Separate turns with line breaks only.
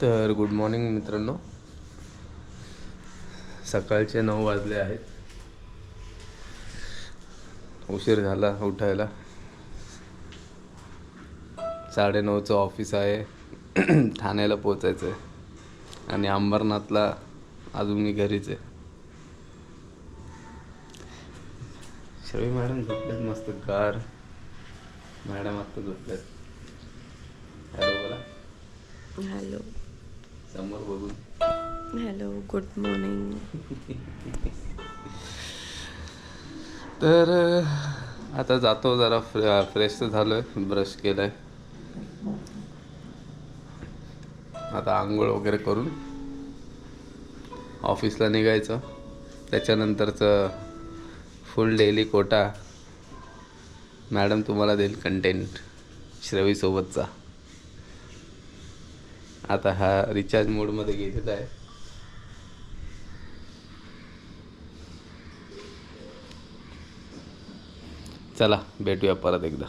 तर good morning मित्रांनो. सकाळचे 9 वाजले आहेत. उशीर झाला उठायला. 9:30चं ऑफिस आहे. ठाण्याला पोचायचं आहे आणि अंबरनाथला अजून मी घरीच आहे. श्रवी मॅडम झोपल्यात मस्त गार. मॅडम आत्ता झोपल्यात. हॅलो बोला.
हॅलो.
समोर बघून
हॅलो, गुड मॉर्निंग.
तर आता जातो जरा फ्रेश तर झालो आहे, ब्रश केलं आहे. आता आंघोळ वगैरे करून ऑफिसला निघायचं. त्याच्यानंतरचं फुल डेली कोटा मॅडम तुम्हाला देईल कंटेंट श्रवीसोबतचा. आता हा रिचार्ज मोडमध्ये गेलेला आहे. चला भेटूया परत एकदा.